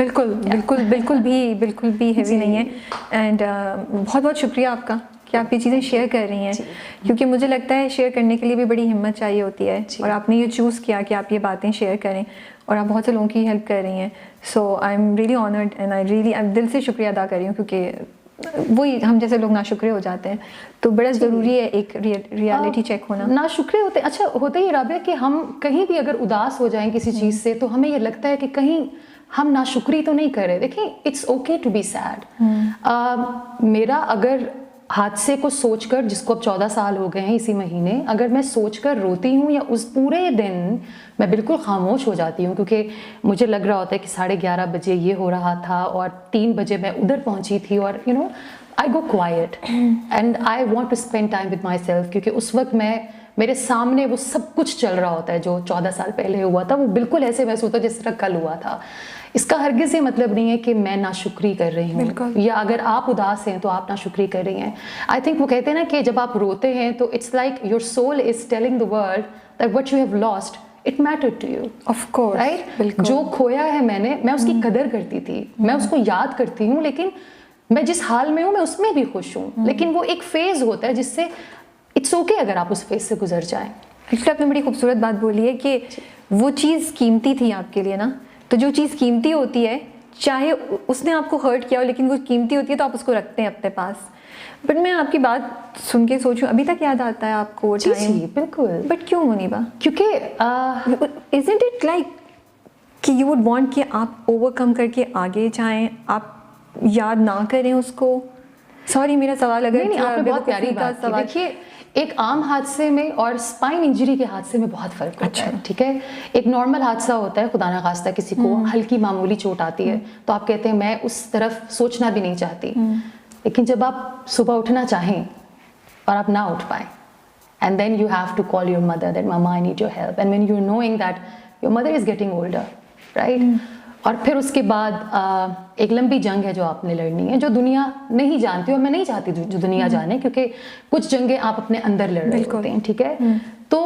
بالکل بالکل بالکل بھی ہیوی نہیں ہے. اینڈ بہت بہت شکریہ آپ کا کہ آپ یہ چیزیں شیئر کر رہی ہیں, کیونکہ مجھے لگتا ہے شیئر کرنے کے لیے بھی بڑی ہمت چاہیے ہوتی ہے, اور آپ نے یہ چوز کیا کہ آپ یہ باتیں شیئر کریں, اور آپ بہت سے لوگوں کی ہیلپ کر رہی ہیں. So I am really honoured and I دل سے شکریہ ادا کر رہی ہوں, کیونکہ وہی ہم جیسے لوگ ناشکرے ہو جاتے ہیں, تو بڑا ضروری ہے ایک ریالٹی چیک ہونا. ناشکرے ہوتے اچھا ہوتا ہی رابعہ کہ ہم کہیں بھی اگر اداس ہو جائیں کسی چیز سے تو ہمیں یہ لگتا ہے کہ کہیں ہم ناشکری تو نہیں کر رہے. دیکھیں it's okay to be sad. میرا اگر حادثے کو سوچ کر, جس کو اب 14 سال ہو گئے ہیں اسی مہینے, اگر میں سوچ کر روتی ہوں یا اس پورے دن میں بالکل خاموش ہو جاتی ہوں, کیونکہ مجھے لگ رہا ہوتا ہے کہ 11:30 بجے یہ ہو رہا تھا اور 3 بجے میں ادھر پہنچی تھی, اور I go quiet and I want to spend time with myself, کیونکہ اس وقت میرے سامنے وہ سب کچھ چل رہا ہوتا ہے جو 14 سال پہلے ہوا تھا, وہ بالکل ایسے محسوس ہوتا ہے جس طرح کل ہوا تھا. اس کا ہرگز یہ مطلب نہیں ہے کہ میں ناشکری کر رہی ہوں, یا اگر آپ اداس ہیں تو آپ ناشکری کر رہی ہیں. آئی تھنک وہ کہتے ہیں نا کہ جب آپ روتے ہیں تو it's like your soul is telling the world that what you have lost it mattered to you. Of course, right. جو کھویا ہے میں اس کی قدر کرتی تھی, میں اس کو یاد کرتی ہوں, لیکن میں جس حال میں ہوں میں اس میں بھی خوش ہوں. لیکن وہ ایک فیز ہوتا ہے جس سے اٹس اوکے اگر آپ اس فیز سے گزر جائیں. ایکچولی آپ نے بڑی خوبصورت بات بولی ہے کہ وہ چیز قیمتی تھی آپ کے لیے نا, تو جو چیز قیمتی ہوتی ہے چاہے اس نے آپ کو ہرٹ کیا ہو, لیکن وہ قیمتی ہوتی ہے تو آپ اس کو رکھتے ہیں اپنے پاس. بٹ میں آپ کی بات سن کے سوچوں, ابھی تک یاد آتا ہے آپ کو ٹائم؟ بالکل. بٹ کیوں منیبا؟ کیونکہ isn't it like کہ یو وڈ وانٹ کہ آپ اوور کم کر کے آگے جائیں, آپ یاد نہ کریں اس کو. سوری میرا سوال اگر نہیں, آپ نے بہت پیاری بات کی. دیکھیے ایک عام حادثے میں اور اسپائن انجری کے حادثے میں بہت فرق ہوتا ہے. ٹھیک ہے, ایک نارمل حادثہ ہوتا ہے, خدا نہ خواستہ کسی کو ہلکی معمولی چوٹ آتی ہے تو آپ کہتے ہیں میں اس طرف سوچنا بھی نہیں چاہتی. لیکن جب آپ صبح اٹھنا چاہیں اور آپ نہ اٹھ پائیں, and then you have to call your mother that mama I need your help, and when you're knowing that your mother is getting older, right? اور پھر اس کے بعد ایک لمبی جنگ ہے جو آپ نے لڑنی ہے, جو دنیا نہیں جانتی, اور میں نہیں چاہتی جو دنیا جانے, کیونکہ کچھ جنگیں آپ اپنے اندر لڑ رہے ہوتے ہیں. ٹھیک ہے, تو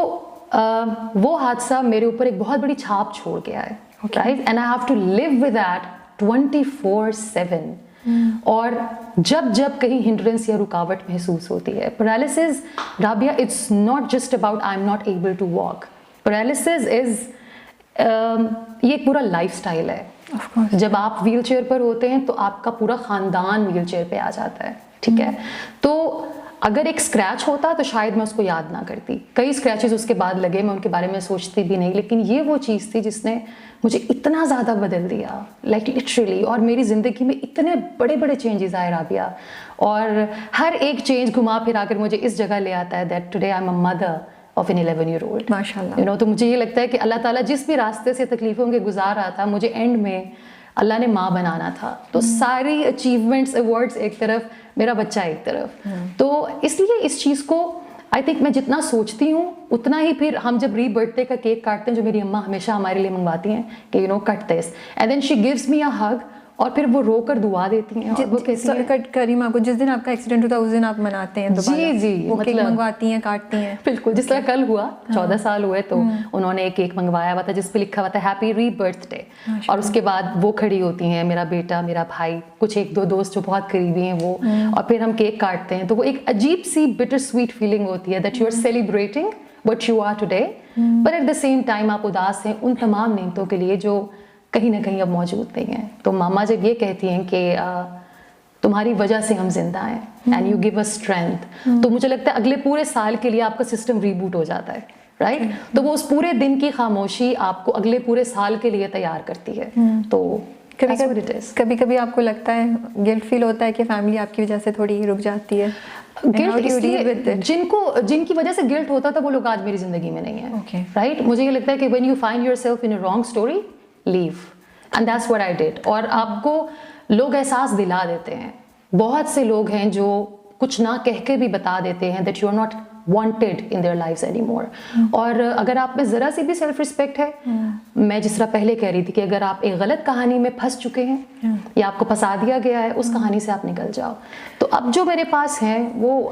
وہ حادثہ میرے اوپر ایک بہت بڑی چھاپ چھوڑ گیا ہے, right, and I have to live with that 24/7. اور جب کہیں ہنڈرنس یا رکاوٹ محسوس ہوتی ہے, paralysis Rabia it's not just about I am not able to walk. Paralysis is یہ ایک پورا لائف سٹائل ہے. جب آپ ویل چیئر پر ہوتے ہیں تو آپ کا پورا خاندان ویل چیئر پہ آ جاتا ہے. ٹھیک ہے, تو اگر ایک اسکریچ ہوتا تو شاید میں اس کو یاد نہ کرتی. کئی اسکریچز اس کے بعد لگے, میں ان کے بارے میں سوچتی بھی نہیں, لیکن یہ وہ چیز تھی جس نے مجھے اتنا زیادہ بدل دیا, لائک لٹرلی, اور میری زندگی میں اتنے بڑے بڑے چینجز آئے رابعہ, اور ہر ایک چینج گھما پھرا کر مجھے اس جگہ لے آتا ہے that today I am a mother of an 11-year-old. ماشاءاللہ. تو مجھے یہ لگتا ہے کہ اللہ تعالیٰ جس بھی راستے سے تکلیفوں کے گزار رہا تھا, مجھے اینڈ میں اللہ نے ماں بنانا تھا. تو ساری اچیومنٹس ایوارڈس ایک طرف, میرا بچہ ایک طرف. تو اس لیے اس چیز کو آئی تھنک میں جتنا سوچتی ہوں اتنا ہی پھر ہم جب ری برتھ ڈے کا کیک کاٹتے ہیں, جو میری اماں ہمیشہ ہمارے لیے منگواتی ہیں کہ کٹ دس, and then she gives me اے ہگ, اور پھر وہ رو کر دعا دیتی ہیں, اور وہ کہتی ہیں کریمہ کو جس دن آپ کا ایکسیڈنٹ ہوتا ہے اس دن آپ مناتے ہیں دوبارہ. جی وہ کیک منگواتی ہیں, کاٹتی ہیں. بالکل, جس طرح کل ہوا 14 سال ہوئے تو انہوں نے ایک کیک منگوایا ہوا تھا جس پہ لکھا ہوا تھا ہیپی ری برتھ ڈے. اور اس کے بعد وہ کھڑی ہوتی ہیں, میرا بیٹا, میرا بھائی, کچھ 1-2 دوست جو بہت قریبی ہیں وہ, اور پھر ہم کیک کاٹتے ہیں. تو وہ ایک عجیب سی بٹر سویٹ فیلنگ ہوتی ہے that you are celebrating what you are today, but at the same time آپ اداس ہیں ان تمام نعمتوں کے لیے جو کہیں نہ کہیں اب موجود نہیں ہیں. تو ماما جب یہ کہتی ہیں کہ تمہاری وجہ سے ہم زندہ ہیں, and you gave us strength, تو مجھے لگتا ہے اگلے پورے سال کے لیے آپ کا سسٹم ریبوٹ ہو جاتا ہے, رائٹ. تو وہ اس پورے دن کی خاموشی آپ کو اگلے پورے سال کے لیے تیار کرتی ہے. تو کبھی کبھی آپ کو لگتا ہے, گلٹ فیل ہوتا ہے کہ فیملی آپ کی وجہ سے تھوڑی رک جاتی ہے؟ جن کی وجہ سے گلٹ ہوتا تھا وہ لوگ آج میری زندگی میں نہیں ہیں, رائٹ. مجھے یہ لگتا ہے کہ when you find yourself in a wrong story, leave, and that's what I did. اور آپ کو لوگ احساس دلا دیتے ہیں, بہت سے لوگ ہیں جو کچھ نہ کہہ کے بھی بتا دیتے ہیں that you are not wanted in their lives anymore. اور اگر آپ میں ذرا سی بھی سیلف رسپیکٹ ہے, میں جس طرح پہلے کہہ رہی تھی کہ اگر آپ ایک غلط کہانی میں پھنس چکے ہیں یا آپ کو پھنسا دیا گیا ہے, اس کہانی سے آپ نکل جاؤ. تو اب جو میرے پاس ہیں وہ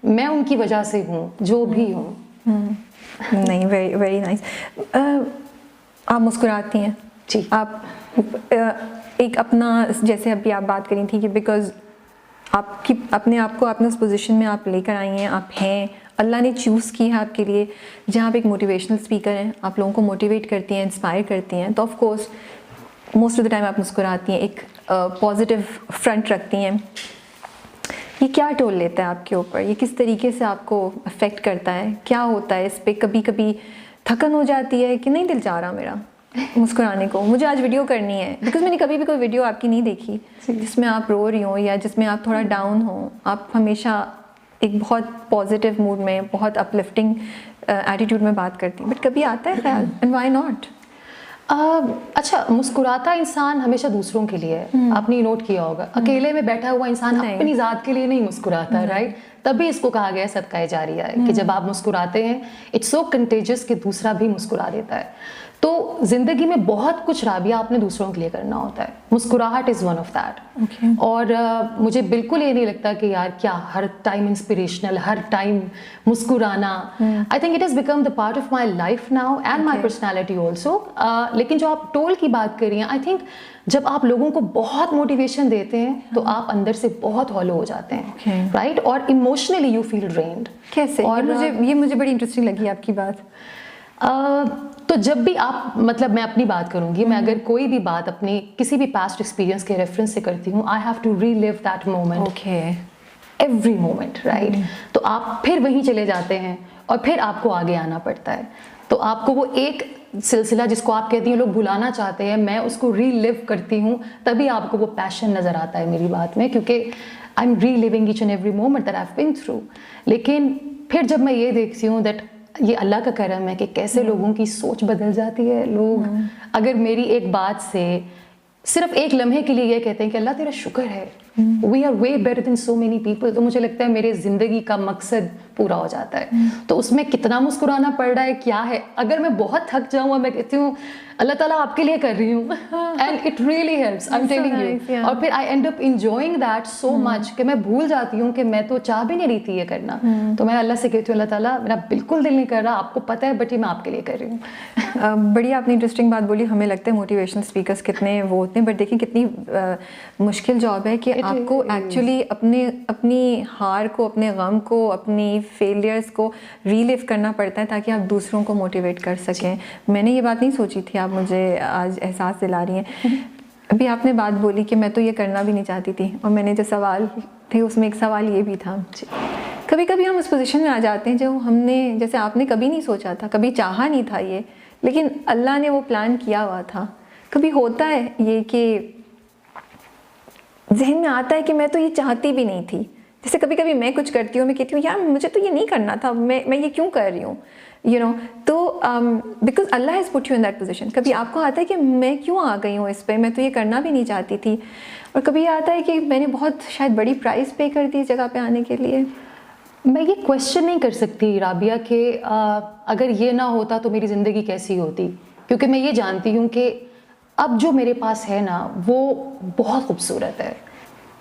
میں ان کی وجہ سے ہوں جو بھی ہوں. نہیں, ویری ویری نائس. آپ مسکراتی ہیں, جی, آپ ایک اپنا جیسے ابھی آپ بات کری تھی کہ بیکاز آپ کی اپنے آپ کو اپنے اس پوزیشن میں آپ لے کر آئی ہیں, آپ ہیں, اللہ نے چوز کی ہے آپ کے لیے, جہاں آپ ایک موٹیویشنل اسپیکر ہیں, آپ لوگوں کو موٹیویٹ کرتی ہیں, انسپائر کرتی ہیں, تو of course most of the time آپ مسکراتی ہیں, ایک پازیٹیو فرنٹ رکھتی ہیں. یہ کیا ٹول لیتا ہے آپ کے اوپر, یہ کس طریقے سے آپ کو افیکٹ کرتا ہے, کیا ہوتا ہے اس پہ؟ کبھی کبھی تھکن ہو جاتی ہے کہ نہیں دل چاہ رہا میرا مسکرانے کو, مجھے آج ویڈیو کرنی ہے, بیکاز میں نے کبھی بھی کوئی ویڈیو آپ کی نہیں دیکھی جس میں آپ رو رہی ہوں یا جس میں آپ تھوڑا ڈاؤن ہوں. آپ ہمیشہ ایک بہت پازیٹیو موڈ میں, بہت اپ لفٹنگ ایٹیٹیوڈ میں بات کرتی ہیں, بٹ کبھی آتا ہے خیال اینڈ وائی ناٹ؟ اچھا, مسکراتا انسان ہمیشہ دوسروں کے لیے ہے, آپ نے نوٹ کیا ہوگا. اکیلے میں بیٹھا ہوا انسان اپنی ذات کے لیے نہیں مسکراتا, رائٹ؟ تبھی اس کو کہا گیا ہے صدقہ جاریہ ہے, کہ جب آپ مسکراتے ہیں اٹس سو کنٹیجس کہ دوسرا بھی مسکرا دیتا ہے. تو زندگی میں بہت کچھ رابعہ آپ نے دوسروں کے لیے کرنا ہوتا ہے, مسکراہٹ از ون آف دیٹ. اور مجھے بالکل یہ نہیں لگتا کہ یار کیا ہر ٹائم انسپریشنل, ہر ٹائم مسکرانا. I think it has become the part of my life now and my personality also. لیکن جو آپ ٹول کی بات کر رہی ہیں, آئی تھنک جب آپ لوگوں کو بہت موٹیویشن دیتے ہیں تو آپ اندر سے بہت ہالو ہو جاتے ہیں, رائٹ؟ اور ایموشنلی یو فیل ڈرینڈ. کیسے؟ اور مجھے بڑی انٹرسٹنگ لگی آپ کی بات. تو جب بھی آپ, مطلب میں اپنی بات کروں گی, میں اگر کوئی بھی بات اپنی کسی بھی پاسٹ ایکسپیرینس کے ریفرنس سے کرتی ہوں, I have to relive that moment, every moment, right? تو آپ پھر وہیں چلے جاتے ہیں اور پھر آپ کو آگے آنا پڑتا ہے. تو آپ کو وہ ایک سلسلہ جس کو آپ کہتی ہیں لوگ بھلانا چاہتے ہیں, میں اس کو ری لیو کرتی ہوں, تبھی آپ کو وہ پیشن نظر آتا ہے میری بات میں, کیونکہ I am reliving each and every moment that I have been through. لیکن پھر جب میں یہ دیکھتی ہوں دیٹ یہ اللہ کا کرم ہے کہ کیسے لوگوں کی سوچ بدل جاتی ہے. لوگ اگر میری ایک بات سے صرف ایک لمحے کے لیے یہ کہتے ہیں کہ اللہ تیرا شکر ہے, we are way better than so many people, تو مجھے لگتا ہے میرے زندگی کا مقصد پورا ہو جاتا ہے. تو اس میں کتنا مسکرانا پڑ رہا ہے کیا ہے, اگر میں بہت تھک جاؤں اور میں کہتی ہوں اللہ تعالیٰ آپ کے لیے کر رہی ہوں, and it really helps, I am telling you. اور پھر I end up enjoying that so much کہ میں بھول جاتی ہوں کہ میں تو چاہ بھی نہیں رہی تھی یہ کرنا. تو میں اللہ سے کہتی ہوں اللہ تعالیٰ میرا بالکل دل نہیں کر رہا, آپ کو پتہ ہے, بٹ یہ میں آپ کے لیے کر رہی ہوں. بڑی آپ نے انٹرسٹنگ بات بولی. ہمیں لگتا ہے موٹیویشنل اسپیکرس کتنے وہ ہوتے ہیں, بٹ دیکھیں کتنی مشکل جاب ہے کہ آپ کو ایکچولی اپنی ہار کو, اپنے غم کو, اپنی فیلئرس کو ریلیو کرنا پڑتا ہے تاکہ آپ دوسروں کو موٹیویٹ کر سکیں. میں نے یہ بات نہیں سوچی تھی, آپ مجھے آج احساس دلا رہی ہیں. ابھی آپ نے بات بولی کہ میں تو یہ کرنا بھی نہیں چاہتی تھی, اور میں نے جو سوال تھے اس میں ایک سوال یہ بھی تھا, کبھی کبھی ہم اس پوزیشن میں آ جاتے ہیں جو ہم نے, جیسے آپ نے کبھی نہیں سوچا تھا, کبھی چاہا نہیں تھا یہ, لیکن اللہ نے وہ پلان کیا ہوا تھا. کبھی ہوتا ہے یہ کہ ذہن میں آتا ہے کہ میں تو یہ چاہتی بھی نہیں تھی. جیسے کبھی کبھی میں کچھ کرتی ہوں, میں کہتی ہوں یار مجھے تو یہ نہیں کرنا تھا, میں یہ کیوں کر رہی ہوں, یو نو. تو because Allah has put you in that position. کبھی آپ کو آتا ہے کہ میں کیوں آ گئی ہوں اس پہ, میں تو یہ کرنا بھی نہیں چاہتی تھی. اور کبھی آتا ہے کہ میں نے بہت شاید بڑی پرائز پے کر دی اس جگہ پہ آنے کے لیے. میں یہ کویشچن نہیں کر سکتی رابعہ کہ اگر یہ نہ ہوتا تو میری زندگی کیسی ہوتی, کیونکہ میں یہ جانتی ہوں کہ اب جو میرے پاس ہے نا وہ بہت خوبصورت ہے.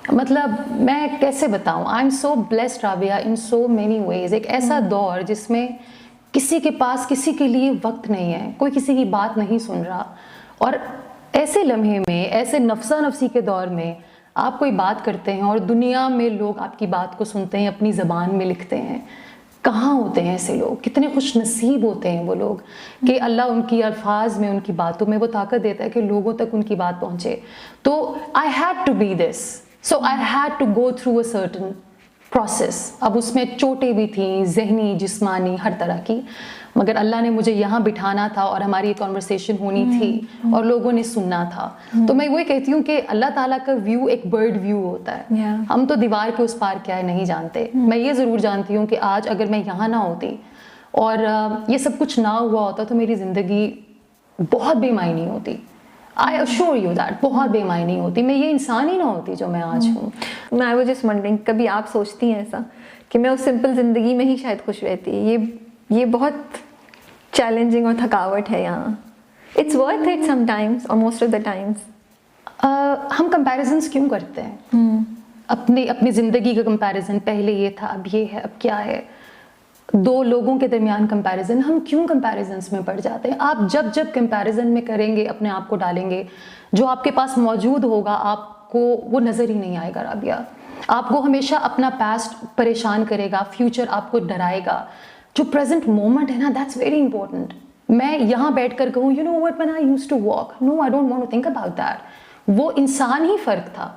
مطلب میں کیسے بتاؤں, I am so blessed Rabia in so many ways. ایک ایسا دور جس میں کسی کے پاس کسی کے لیے وقت نہیں ہے, کوئی کسی کی بات نہیں سن رہا, اور ایسے لمحے میں, ایسے نفسا نفسی کے دور میں آپ کوئی بات کرتے ہیں اور دنیا میں لوگ آپ کی بات کو سنتے ہیں, اپنی زبان میں لکھتے ہیں. کہاں ہوتے ہیں ایسے لوگ, کتنے خوش نصیب ہوتے ہیں وہ لوگ کہ اللہ ان کی الفاظ میں, ان کی باتوں میں وہ طاقت دیتا ہے کہ لوگوں تک ان کی بات پہنچے. تو I had to be this, so I had to go through a certain process. اب اس میں چوٹیں بھی تھیں, ذہنی, جسمانی, ہر طرح کی, مگر اللہ نے مجھے یہاں بٹھانا تھا اور ہماری کانورسیشن ہونی تھی اور لوگوں نے سننا تھا. تو میں وہی کہتی ہوں کہ اللہ تعالیٰ کا ویو ایک برڈ ویو ہوتا ہے. ہم تو دیوار کے اس پار کیا ہے نہیں جانتے. میں یہ ضرور جانتی ہوں کہ آج اگر میں یہاں نہ ہوتی اور یہ سب کچھ نہ ہوا ہوتا تو میری زندگی بہت بے معنی ہوتی. I assure you that بہت بے معنی ہوتی, میں یہ انسان ہی نہ ہوتی جو میں آج ہوں. میں وہ جس ونڈرنگ, کبھی آپ سوچتی ہیں ایسا کہ میں اس سمپل زندگی میں ہی شاید خوش رہتی. یہ بہت چیلنجنگ اور تھکاوٹ ہے یہاں. It's worth it sometimes اور موسٹ آف دا ٹائمس. ہم کمپیریزنس کیوں کرتے ہیں اپنی زندگی کا کمپیریزن, پہلے یہ تھا اب یہ ہے, اب کیا ہے, دو لوگوں کے درمیان کمپیریزن, ہم کیوں کمپیریزنس میں پڑ جاتے ہیں؟ آپ جب کمپیریزن میں کریں گے, اپنے آپ کو ڈالیں گے, جو آپ کے پاس موجود ہوگا آپ کو وہ نظر ہی نہیں آئے گا رابعہ. آپ کو ہمیشہ اپنا پاسٹ پریشان کرے گا, فیوچر آپ کو ڈرائے گا. جو پریزنٹ مومنٹ ہے نا, دیٹس ویری امپورٹنٹ. میں یہاں بیٹھ کر کہوں you know what when I use to walk, no I don't want to think about that. وہ انسان ہی فرق تھا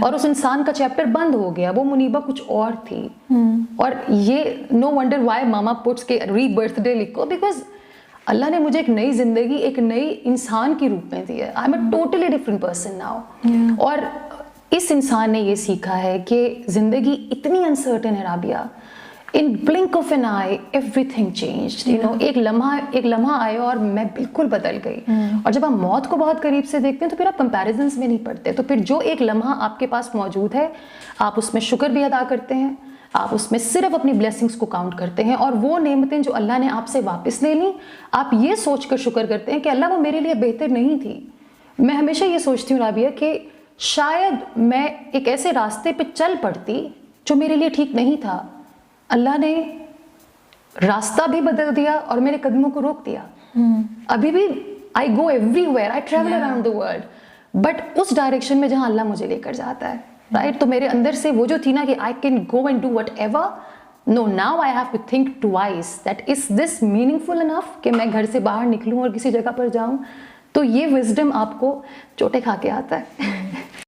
اور اس انسان کا چیپٹر بند ہو گیا. وہ منیبہ کچھ اور تھی. اور یہ نو ونڈر وائی ماما پٹس کے ری برتھ ڈے لکھو, بیکاز اللہ نے مجھے ایک نئی زندگی, ایک نئی انسان کے روپ میں دی ہے. I am a totally different person now. اور اس انسان نے یہ سیکھا ہے کہ زندگی اتنی انسرٹن ہے Rabia, in blink of an eye everything changed. You know, ایک لمحہ آیا اور میں بالکل بدل گئی. اور جب آپ موت کو بہت قریب سے دیکھتے ہیں تو پھر آپ کمپیریزنس میں نہیں پڑتے. تو پھر جو ایک لمحہ آپ کے پاس موجود ہے, آپ اس میں شکر بھی ادا کرتے ہیں, آپ اس میں صرف اپنی بلیسنگس کو کاؤنٹ کرتے ہیں, اور وہ نعمتیں جو اللہ نے آپ سے واپس لے لیں, آپ یہ سوچ کر شکر کرتے ہیں کہ اللہ وہ میرے لیے بہتر نہیں تھی. میں ہمیشہ یہ سوچتی ہوں رابعہ کہ شاید میں ایک ایسے راستے پہ چل پڑتی جو میرے لیے ٹھیک نہیں تھا. اللہ نے راستہ بھی بدل دیا اور میرے قدموں کو روک دیا. ابھی بھی I go everywhere, I travel around the world, but اس ڈائریکشن میں جہاں اللہ مجھے لے کر جاتا ہے. رائٹ, تو میرے اندر سے وہ جو تھی نا کہ I can go and do whatever, no now I have to think twice that is this meaningful enough کہ میں گھر سے باہر نکلوں اور کسی جگہ پر جاؤں. تو یہ وزڈم آپ کو چوٹے کھا کے آتا ہے.